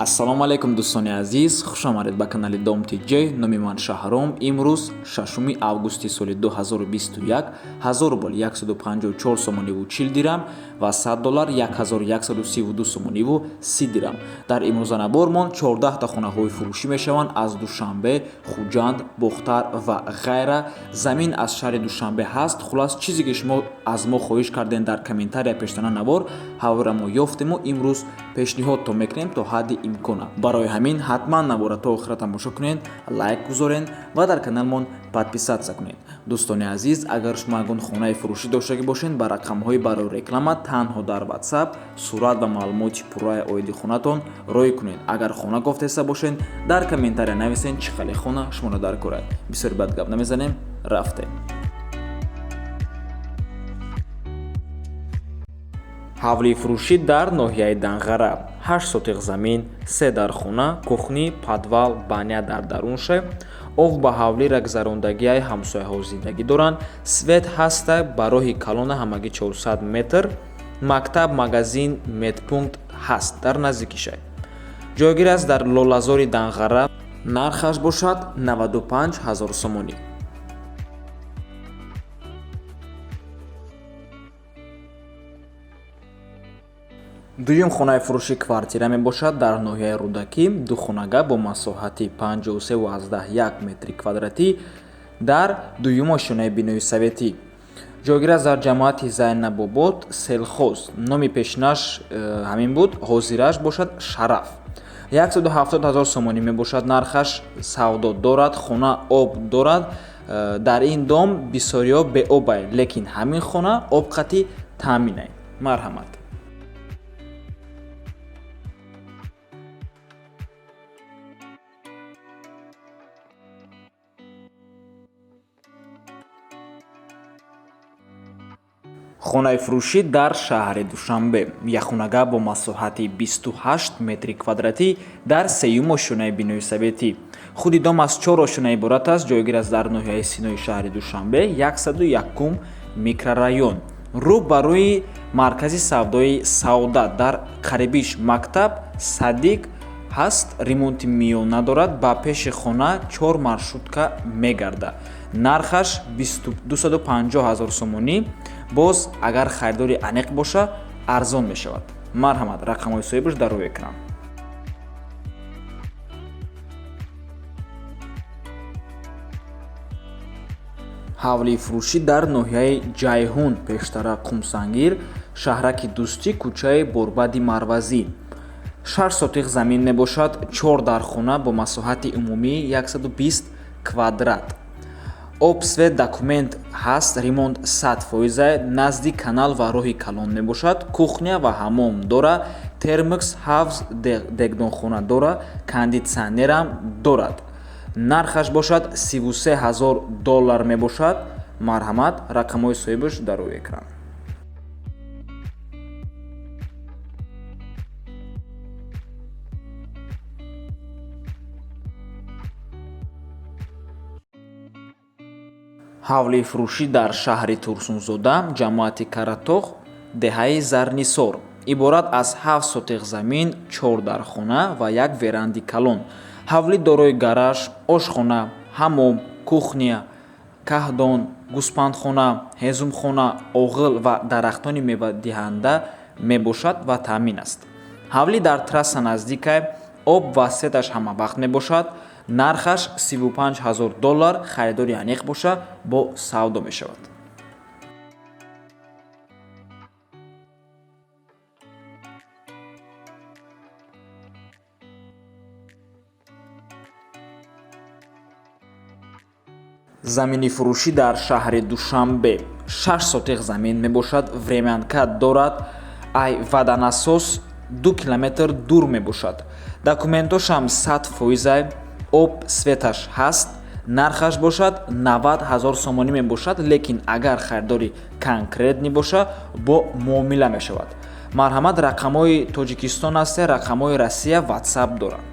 ассалому алайкум дӯстони азиз, хушомадед ба канали Dom TJ. Номи ман Шаҳром. Имрӯз 6 августи соли 2021 1000 рубл 154 сомониву 40 дирам ва $100 1132 сомониву 30 дирам. Дар имрӯзанабормон 14 хонаҳои фурӯшӣ мешаванд аз Душанбе, Хуҷанд, Бухтар ва ғайра. Замин аз шаҳри Душанбе ҳаст. Хулас чизе ки шумо аз мо хоҳиш карден дар комментария пештана навор, ҳавора мо ёфтему имрӯз пешниҳодтон мекунем то ҳадди имкона. Барои ҳамин ҳатман навора то охира тамошо кунед, лайк гузорен ва дар каналмон подписатсия кунед. дӯстони азиз, агар шумо ягон хонаи фурӯшӣ доштагӣ бошед, ба рақамҳои барои реклама танҳо дар WhatsApp сурат ва маълумоти пурраи оиди хонатон роӣ кунед. Агар хона гофтеста бошед, дар комментария нависен чӣ хеле хона шуморо даркорад. Бисёр бад гап намезанем, рафтем. ҳавлии фурӯшӣ дар ноҳияи Данғара. 8 сотиқ замин, 3 дар хона, кухни, подвал, баня дар дарунше. Ов ба ҳавлӣ рагзарондагиаи ҳамсояҳо зиндагӣ доранд. Свет ҳаста ба роҳи калона ҳамагӣ 400 метр. Мактаб, магазин, медпункт ҳаст дар наздикиша. Ҷойгир аст дар Лолазори Данғара. Нархаш бошад 95 000 сомонӣ. дуюм хонаи фурӯши квартира мебошад дар ноҳияи Рӯдакӣ. Духонага бо масоҳати 53.1 метри квадратӣ дар дуюм ошёнаи бинои советӣ. ҷойгир аст дар ҷамоати Зайнабобод, Селхоз. Номи пешинаш ҳамин буд. ҳозираш бошад Шараф. 170 000 сомонӣ мебошад. нархаш савдо дорад. хона об дорад. дар ин дом бисёриҳо беобай, лекин ҳамин хона обқатӣ таъминай. марҳамат. хонаи фурӯшӣ дар шаҳри Душанбе. Яхунага бо масоҳати 28 метри квадратӣ дар сеюм ошёнаи бинои советӣ. худи дом аз 4 ошёна иборат аст. ҷойгир аст дар ноҳияи Синои шаҳри Душанбе, 101 микрорайон. рӯ ба рӯи маркази савдои Сауда. дар қарибиш мактаб Садиқ ҳаст. ремонти миёна дорад. ба пеши хона 4 маршрутка мегарда. нархаш 250 000 сомонӣ. боз агар харидори аниқ боша, арзон мешавад. марҳамат. рақамҳои соҳибаш дар рӯи экран. ҳавлии фурӯшӣ дар ноҳияи Ҷайҳун, пештара Қумсангир, шаҳраки Дӯстӣ, кӯчаи Борбади Марвазӣ. 6 сотиқ замин мебошад. 4 дар хона бо масоҳати умумӣ 120 квадрат. об, свет, документ ҳаст. ремонт 100%. назди канал ва роҳи калон мебошад. кухня ва ҳаммом дора. термикс, ҳавз, дегдонхона дора. кондитсионерам дорад. нархаш бошад $33 000 мебошад. марҳамат. рақамҳои соҳибаш дар рӯи экран. ҳавлии фурӯшӣ дар шаҳри Турсунзода, ҷамоати Каратоғ, деҳаи Зарнисор. иборат аз 7 сотиқ замин, 4 дар хона ва 1 веранди калон. ҳавлӣ дорои гараж, ошхона, ҳаммом, кухня, каҳдон, гӯспандхона, ҳезумхона, оғил ва дарахтони мевадиҳанда мебошад ва таъмин аст. ҳавлӣ дар трасса наздикай. об ва светаш ҳамавақт мебошад. нархаш $35 000. харидори аниқ боша, бо савдо мешавад. замини фурӯшӣ дар шаҳри Душанбе. 6 сотиқ замин мебошад. времянка дорад. айваданасос 2 километр дур мебошад. документошам 100%. об, светаш ҳаст. нархаш бошад 90 000 сомонӣ мебошад, лекин агар харидори конкретни боша, бо муомила мешавад. марҳамат. рақамҳои Тоҷикистон ҳастед. рақамҳои Россия WhatsApp дорад.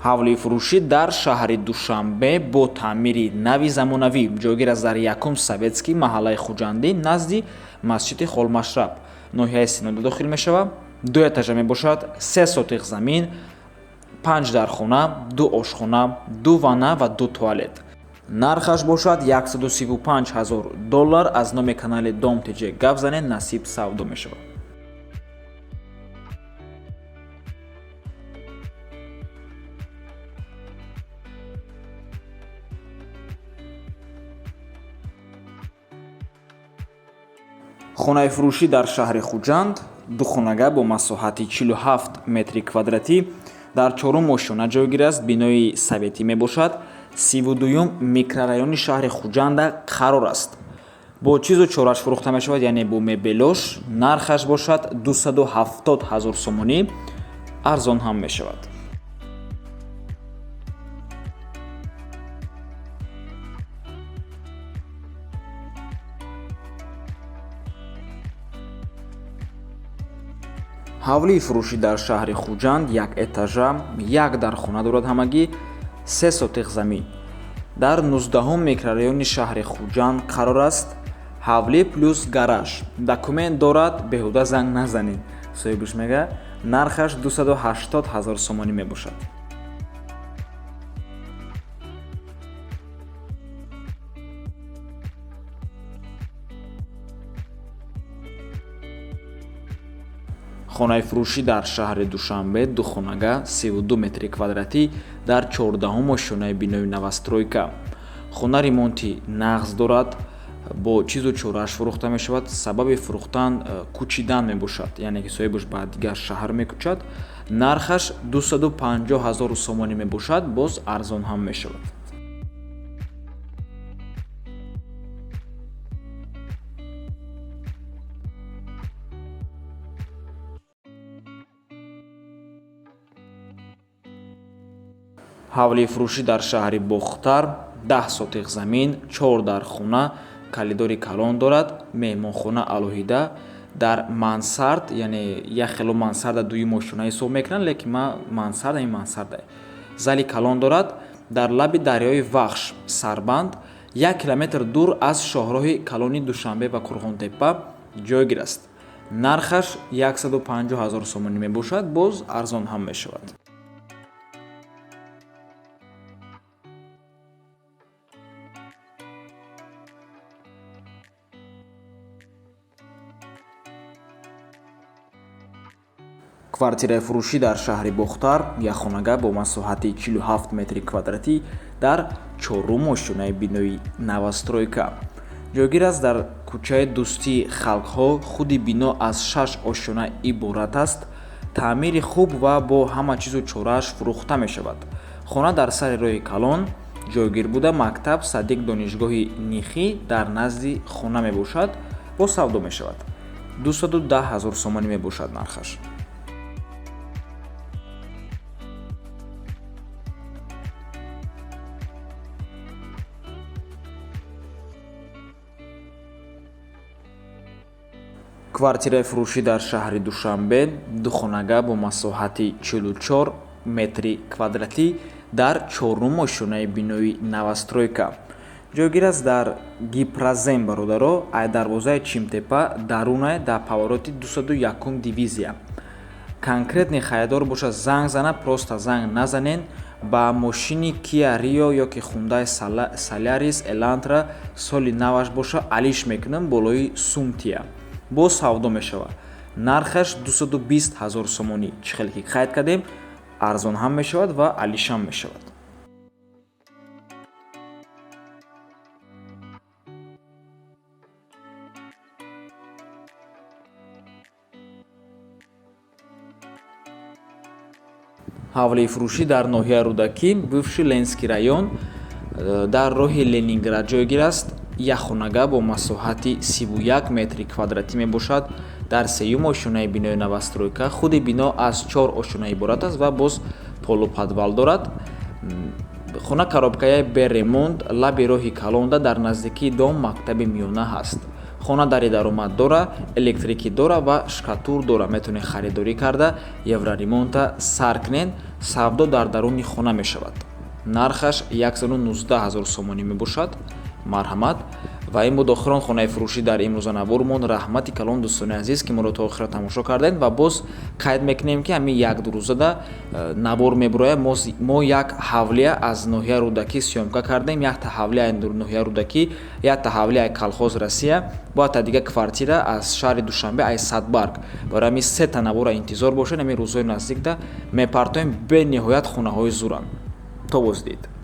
ҳавлии фурӯшӣ дар шаҳри Душанбе бо таъмири нави замонавӣ ҷойгир аст дар якум Советский маҳаллаи Хуҷандӣ назди масҷиди Холмашраб ноҳияи Синода дохил мешавад. 2 этажа мебошад, 3 сотиқ замин, 5 дархона, 2 ошхона, 2 ванна ва 2 туалет. Нархаш бошад $135,000. Аз номи канали Dom TJ гап занед, насиб савдо мешавад. хонаи фурӯшӣ дар шаҳри Хуҷанд, духонага бо масоҳати 47 метри квадратӣ дар 4-ум ошона ҷойгир аст. Бинои советӣ мебошад. 32-ум микрорайони шаҳри Хуҷанда қарор аст. Бо чизу чораш фурӯхта мешавад, яъне бо мебелош. Нархаш бошад $270,000. арзон ҳам мешавад. ҳавлии фурӯшӣ дар шаҳри Хуҷанд 1 этажа, 1 дархона дорад, ҳамагӣ 3 сотиқ замин. Дар 19-ум микрорайони шаҳри Хуҷанд қарор аст. ҳавлӣ плюс гараж. Документ дорад, беҳуда занг назанед. соҳибаш мега нархаш $280,000 мебошад. хонаи фурӯшӣ дар шаҳри Душанбе, духонага 32 метри квадратӣ дар 14-ум ошонаи бинои новостройка. хона ремонти нағз дорад, бо чизу чорааш фурӯхта мешавад. Сабаби фурӯхтан кӯчидан мебошад, яъне ки соҳибаш ба дигар шаҳр мекӯчад. нархаш $250,000 мебошад, боз арзон ҳам мешавад. ҳавлии фурӯшӣ дар шаҳри Бохтар 10 сотиқ замин, 4 дархона, калидори калон дорад. меҳмонхона алоҳида дар мансард, яъне як хело мансарда дуюм ошона ҳисоб мекунанд, лекин ма мансарда ин мансарда зали калон дорад. дар лаби дарёи Вахш Сарбанд 1 километр дур аз шоҳроҳи калони Душанбе ва Курғонтеппа ҷойгир аст. нархаш $150,000 мебошад, боз арзон ҳам мешавад. квартираи фурӯшӣ дар шаҳри Бохтар, якхонага бо масоҳати 47 метри квадратӣ дар 4-ум ошонаи бинои новостройка ҷойгир аст. дар кӯчаи Дӯстии халқҳо. худи бино аз 6 ошона иборат аст. таъмири хуб ва бо ҳама чизу чорааш фурӯхта мешавад. хона дар сари роҳи калон ҷойгир буда, мактаб садиқ донишгоҳи нихӣ дар назди хона мебошад, бо савдо мешавад. $210,000 мебошад нархаш. квартираи фурӯшӣ дар шаҳри Душанбе, духонага бо масоҳати 44 метри квадратӣ дар 4-ум ошонаи бинои новостройка ҷойгир аст. дар Гипрозем бародаро, айдарвозаи Чимтепа, даруне дар повороти 201 дивизия. конкретни харидор бошад, занг зана, просто занг назанен. ба мошини Kia Rio ёки Hyundai Solaris Elantra соли наваш боша алиш мекунам, болои сумтия, бо савдо мешавад. нархаш $220,000. чӣ хеле ки қайд кардем, арзон ҳам мешавад ва алишам мешавад. ҳавлии фурӯшӣ дар ноҳияи Рудакӣ, бывши Ленский район, дар роҳи Ленинград ҷойгир аст. якхонага бо масоҳати 31 метри квадратӣ мебошад. дар 3-ум ошонаи бинои новостройка. худи бино аз 4 ошона иборат аст ва боз полуподвал дорад. хона коробкаи беремонт лаби роҳи калонда дар наздикии дом мактаби миёна ҳаст. хона дари даромад дора, электрикӣ дора ва шкатур дора. метавонед харидорӣ карда евроремонта сар кунед. савдо дар даруни хона мешавад. Нархаш 119 000 сомонӣ мебошад. марҳамат. ва ин буд охирон хонаи фурӯшӣ дар имрӯза набурмон. раҳмати калон дӯстони азиз ки моро то охира тамошо кардед ва боз қайд мекунем ки ҳамин як рӯзада набор мебурояд. мо як ҳавлия аз ноҳияи рӯдакӣ сёмка кардем, якта ҳавлияи ноҳияи рӯдакӣ, якта ҳавлияи колхоз Россия ва якта дига квартира аз шаҳри Душанбе ай Садбарг. Барои ҳамин сета набора интизор бошед. ҳамин рӯзҳои наздикда мепартоем бениҳоят хонаҳои зурам. То боздид.